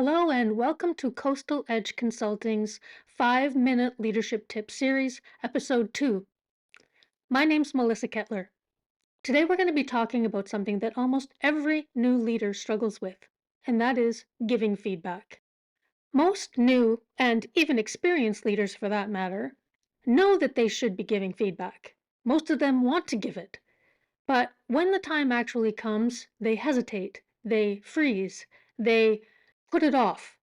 Hello and welcome to Coastal Edge Consulting's 5-Minute Leadership Tip Series, Episode 2. My name's Melissa Kettler. Today we're going to be talking about something that almost every new leader struggles with, and that is giving feedback. Most new and even experienced leaders, for that matter, know that they should be giving feedback. Most of them want to give it. But when the time actually comes, they hesitate, they freeze, they put it off.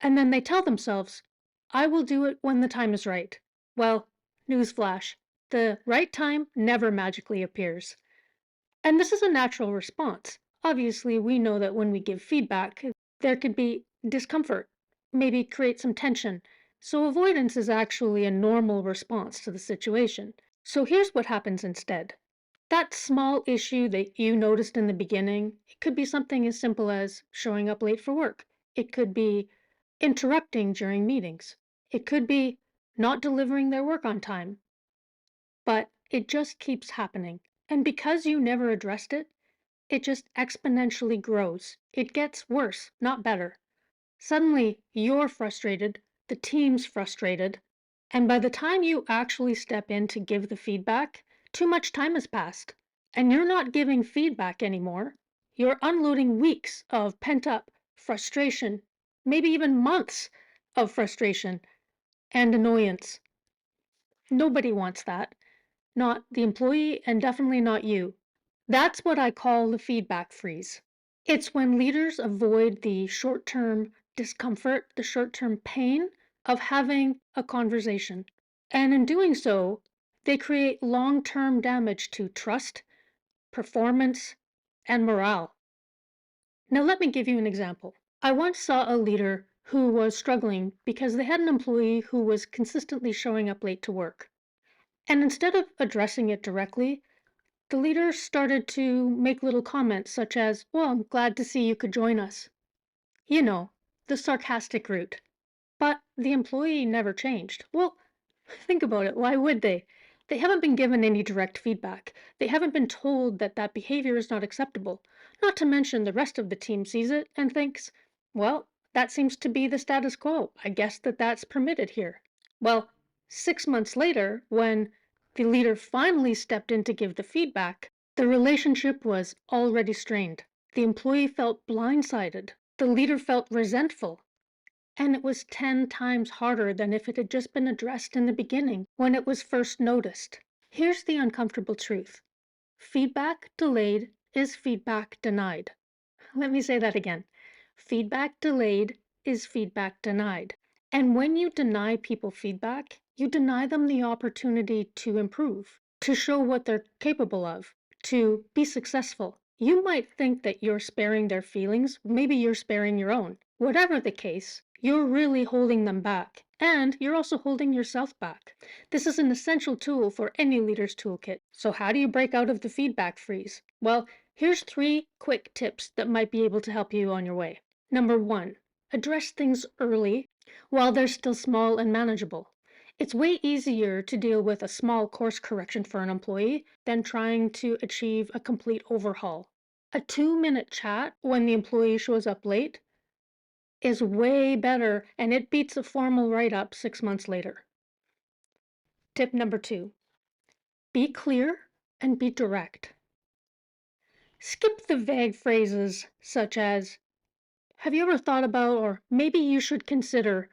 And then they tell themselves, I will do it when the time is right. Well, newsflash, the right time never magically appears. And this is a natural response. Obviously, we know that when we give feedback, there could be discomfort, maybe create some tension. So avoidance is actually a normal response to the situation. So here's what happens instead. That small issue that you noticed in the beginning, it could be something as simple as showing up late for work. It could be interrupting during meetings. It could be not delivering their work on time. But it just keeps happening. And because you never addressed it, it just exponentially grows. It gets worse, not better. Suddenly, you're frustrated, the team's frustrated, and by the time you actually step in to give the feedback, too much time has passed. And you're not giving feedback anymore. You're unloading weeks of pent up frustration, maybe even months of frustration and annoyance. Nobody wants that. Not the employee, and definitely not you. That's what I call the feedback freeze. It's when leaders avoid the short term discomfort, the short term pain of having a conversation. And in doing so, they create long term damage to trust, performance, and morale. Now, let me give you an example. I once saw a leader who was struggling because they had an employee who was consistently showing up late to work. And instead of addressing it directly, the leader started to make little comments such as, well, I'm glad to see you could join us. You know, the sarcastic route. But the employee never changed. Well, think about it. Why would they? They haven't been given any direct feedback. They haven't been told that that behavior is not acceptable. Not to mention the rest of the team sees it and thinks, well, that seems to be the status quo. I guess that's permitted here. Well, 6 months later, when the leader finally stepped in to give the feedback, the relationship was already strained. The employee felt blindsided. The leader felt resentful. And it was 10 times harder than if it had just been addressed in the beginning when it was first noticed. Here's the uncomfortable truth. Feedback delayed is feedback denied. Let me say that again. Feedback delayed is feedback denied. And when you deny people feedback, you deny them the opportunity to improve, to show what they're capable of, to be successful. You might think that you're sparing their feelings, maybe you're sparing your own. Whatever the case, you're really holding them back, and you're also holding yourself back. This is an essential tool for any leader's toolkit. So how do you break out of the feedback freeze? Well, here's 3 quick tips that might be able to help you on your way. Number 1, address things early while they're still small and manageable. It's way easier to deal with a small course correction for an employee than trying to achieve a complete overhaul. A 2-minute chat when the employee shows up late is way better, and it beats a formal write-up 6 months later. Tip number 2, be clear and be direct. Skip the vague phrases such as, have you ever thought about, or maybe you should consider?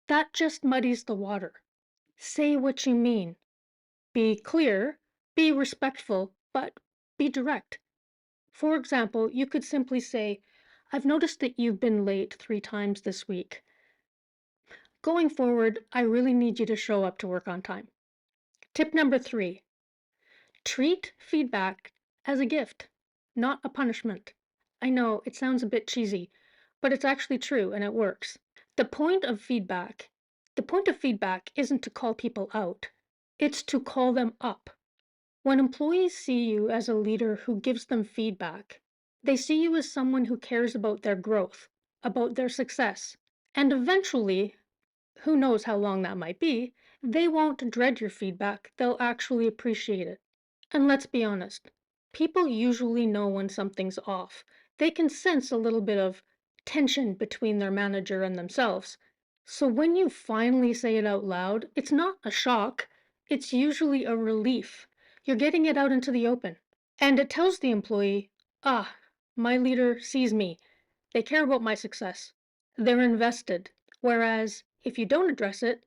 That just muddies the water. Say what you mean. Be clear, be respectful, but be direct. For example, you could simply say, I've noticed that you've been late 3 times this week. Going forward, I really need you to show up to work on time. Tip number 3, treat feedback as a gift, not a punishment. I know it sounds a bit cheesy, but it's actually true and it works. The point of feedback, the point of feedback isn't to call people out, it's to call them up. When employees see you as a leader who gives them feedback, they see you as someone who cares about their growth, about their success, and eventually, who knows how long that might be, they won't dread your feedback, they'll actually appreciate it. And let's be honest, people usually know when something's off. They can sense a little bit of tension between their manager and themselves. So when you finally say it out loud, it's not a shock, it's usually a relief. You're getting it out into the open. And it tells the employee, ah, my leader sees me. They care about my success. They're invested. Whereas if you don't address it,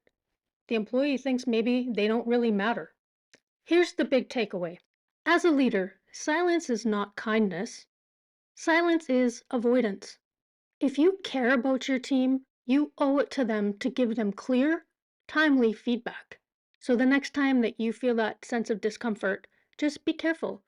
the employee thinks maybe they don't really matter. Here's the big takeaway. As a leader, silence is not kindness. Silence is avoidance. If you care about your team, you owe it to them to give them clear, timely feedback. So the next time that you feel that sense of discomfort, just be careful.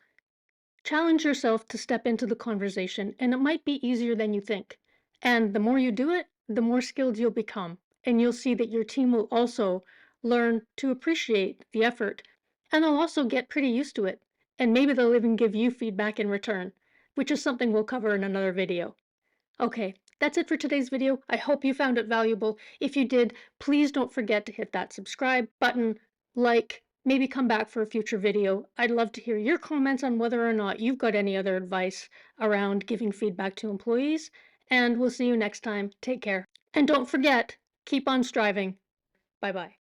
Challenge yourself to step into the conversation, and it might be easier than you think. And the more you do it, the more skilled you'll become. And you'll see that your team will also learn to appreciate the effort. And they'll also get pretty used to it. And maybe they'll even give you feedback in return, which is something we'll cover in another video. Okay, that's it for today's video. I hope you found it valuable. If you did, please don't forget to hit that subscribe button, like, maybe come back for a future video. I'd love to hear your comments on whether or not you've got any other advice around giving feedback to employees, and we'll see you next time. Take care. And don't forget, keep on striving. Bye-bye.